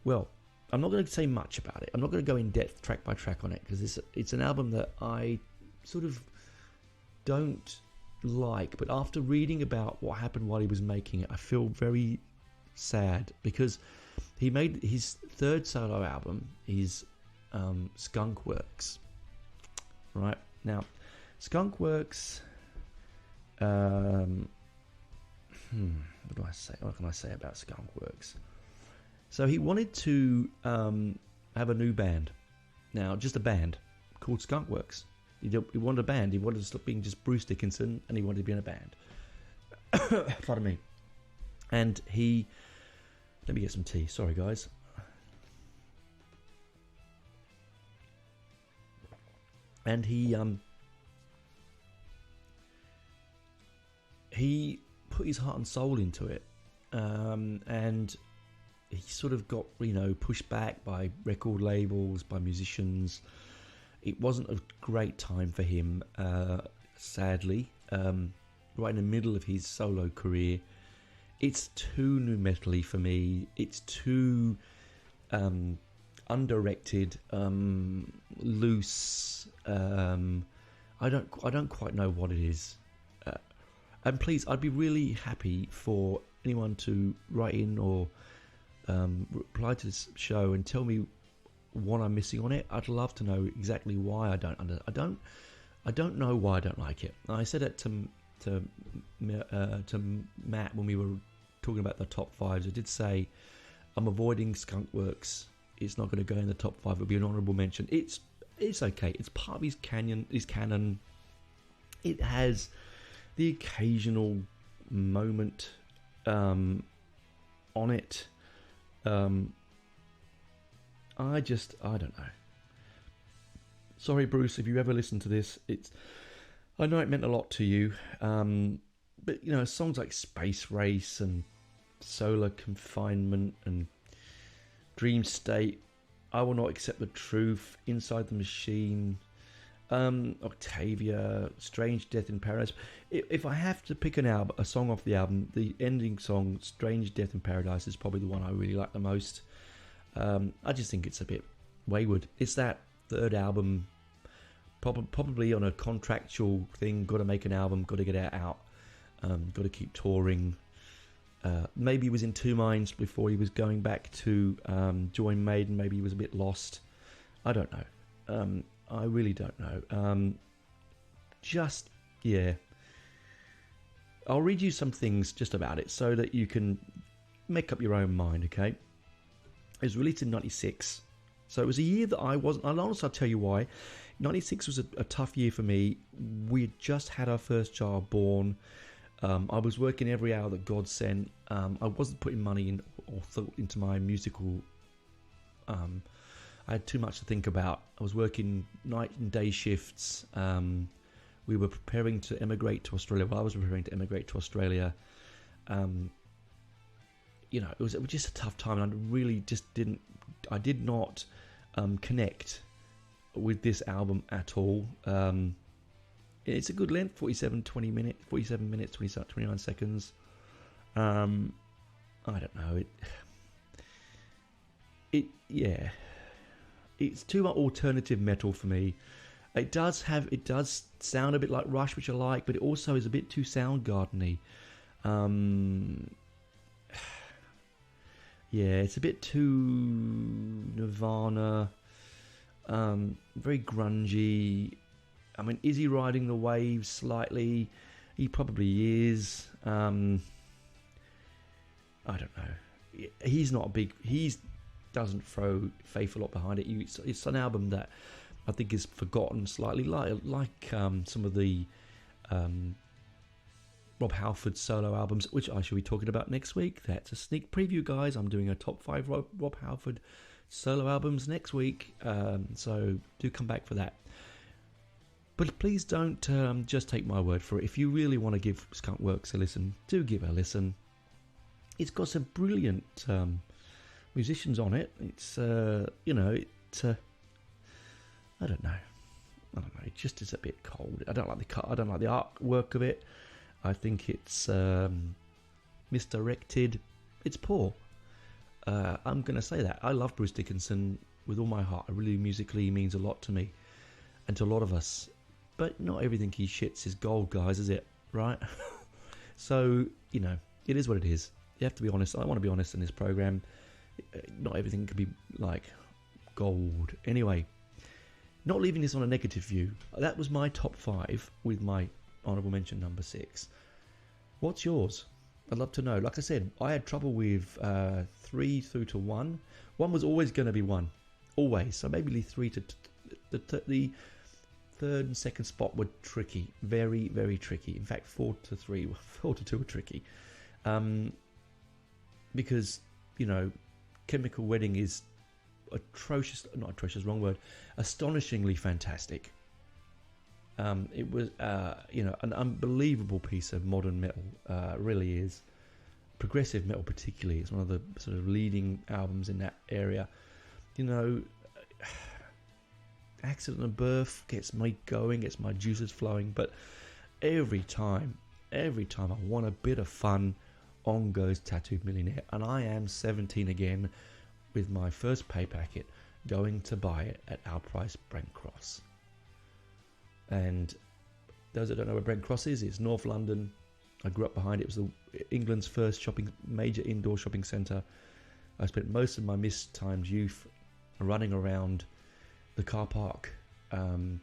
Well, I'm not going to say much about it. I'm not going to go in depth track by track on it, because it's an album that I sort of don't like. But after reading about what happened while he was making it, I feel very sad, because he made his third solo album, his Skunk Works. Right? Now, Skunk Works... what do I say? What can I say about Skunk Works? So he wanted to have a new band. Now, just a band called Skunk Works. He wanted a band. He wanted to stop being just Bruce Dickinson, and he wanted to be in a band. Pardon me. And he... Let me get some tea. Sorry, guys. And he put his heart and soul into it, and he sort of got, pushed back by record labels, by musicians. It wasn't a great time for him, sadly. Right in the middle of his solo career, it's too nu metal-y for me. It's too undirected, loose. I don't quite know what it is. And please, I'd be really happy for anyone to write in or reply to this show and tell me what I'm missing on it. I'd love to know exactly why I don't know why I don't like it. I said it to Matt when we were talking about the top fives. I did say I'm avoiding Skunk Works. It's not going to go in the top five. It'll be an honourable mention. It's okay. It's part of his canon. It has the occasional moment on it. I don't know. Sorry, Bruce, if you ever listen to this. I know it meant a lot to you. But, songs like Space Race and Solar Confinement and Dream State, I Will Not Accept the Truth, Inside the Machine, Octavia, Strange Death in Paradise. If I have to pick a song off the album, the ending song, Strange Death in Paradise, is probably the one I really like the most. I just think it's a bit wayward. It's that third album, probably on a contractual thing, got to make an album, got to get it out, got to keep touring. Maybe he was in two minds before he was going back to join Maiden. Maybe he was a bit lost. I don't know. I really don't know. I'll read you some things just about it so that you can make up your own mind, okay? It was released in 96. So it was a year that I wasn't... I'll tell you why. 96 was a tough year for me. We had just had our first child born. I was working every hour that God sent. I wasn't putting money in or thought into my musical... I had too much to think about. I was working night and day shifts. We were preparing to emigrate to Australia. Well, I was preparing to emigrate to Australia. It was just a tough time. And I really just I did not connect with this album at all. It's a good length, 47 minutes, 29 seconds. I don't know. It's too much alternative metal for me. It does sound a bit like Rush, which I like, but it also is a bit too Soundgarden-y. It's a bit too Nirvana, very grungy. I mean, is he riding the waves slightly? He probably is. I don't know. He's not a big... doesn't throw faith a lot behind it. It's an album that I think is forgotten slightly, like some of the Rob Halford's solo albums, which I shall be talking about next week. That's a sneak preview, guys. I'm doing a top 5 Rob Halford solo albums next week, so do come back for that. But please don't just take my word for it. If you really want to give Skunk Works a listen, do give it a listen. It's got some brilliant musicians on it. It's I don't know. It just is a bit cold. I don't like the cut. I don't like the artwork of it. I think it's misdirected. It's poor. I'm going to say that. I love Bruce Dickinson with all my heart. Really, musically, he means a lot to me and to a lot of us. But not everything he shits is gold, guys, is it? Right? So, it is what it is. You have to be honest. I want to be honest in this program. Not everything can be like gold. Anyway, not leaving this on a negative view. That was my top 5 with my honourable mention number 6. What's yours? I'd love to know. Like I said, I had trouble with 3 through to 1. 1 was always going to be 1. Always. So maybe 3 to... The third and second spot were tricky. Very, very tricky. In fact, 4 to 2 were tricky. Because, Chemical Wedding is astonishingly fantastic. It was, an unbelievable piece of modern metal. Really is. Progressive metal particularly. It's one of the sort of leading albums in that area. Accident of Birth gets me going, gets my juices flowing, but every time I want a bit of fun, on goes Tattooed Millionaire. And I am 17 again with my first pay packet going to buy it at our price Brent Cross. And those that don't know where Brent Cross is, it's North London. I grew up behind it. It was England's first major indoor shopping centre. I spent most of my mistimed youth running around the car park,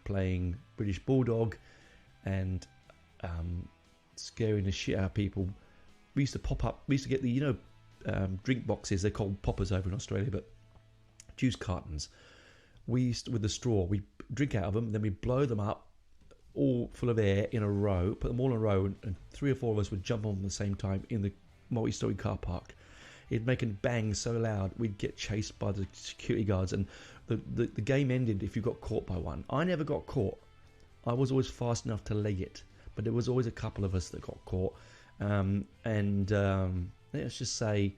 playing British Bulldog and scaring the shit out of people. We used to get the drink boxes. They're called poppers over in Australia, but juice cartons. We used to, with the straw, we drink out of them, then we blow them up, all full of air in a row, put them all in a row, and 3 or 4 of us would jump on them at the same time in the multi-story car park. It'd make a bang so loud we'd get chased by the security guards, and the game ended if you got caught by one. I never got caught. I was always fast enough to leg it, but there was always a couple of us that got caught. Let's just say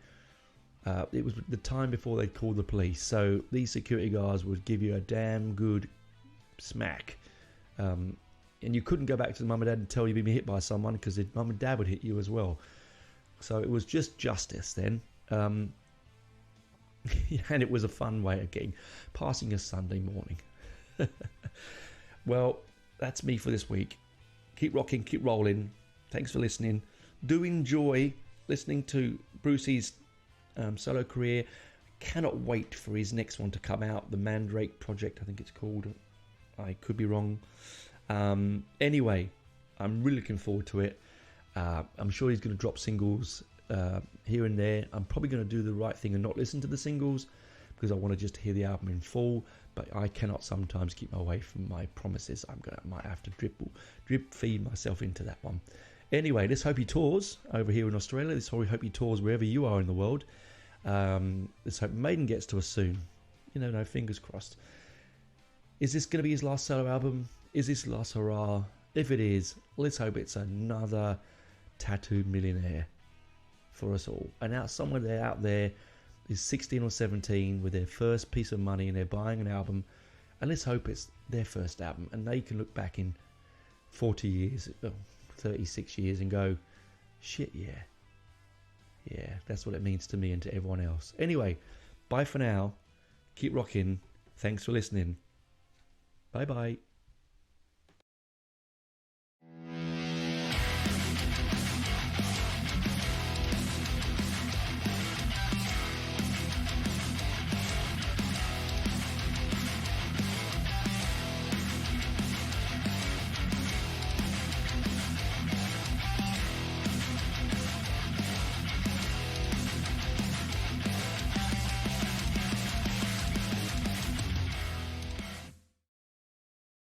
it was the time before they'd call the police, so these security guards would give you a damn good smack, and you couldn't go back to the mum and dad and tell you'd been hit by someone, because mum and dad would hit you as well. So it was just justice then. And it was a fun way of passing a Sunday morning. Well, that's me for this week. Keep rocking, keep rolling. Thanks for listening. Do enjoy listening to Brucey's solo career. Cannot wait for his next one to come out, the Mandrake Project, I think it's called. I could be wrong. Anyway, I'm really looking forward to it. I'm sure he's going to drop singles here and there. I'm probably going to do the right thing and not listen to the singles, because I want to just hear the album in full, but I cannot sometimes keep away from my promises. Might have to drip feed myself into that one. Anyway, let's hope he tours over here in Australia. Let's hope he tours wherever you are in the world. Let's hope Maiden gets to us soon. No, fingers crossed. Is this going to be his last solo album? Is this last hurrah? If it is, let's hope it's another Tattooed Millionaire for us all. And somewhere out there is 16 or 17 with their first piece of money and they're buying an album, and let's hope it's their first album and they can look back in 40 years, 36 years and go, shit, yeah, that's what it means to me and to everyone else. Anyway, bye for now. Keep rocking. Thanks for listening. Bye bye.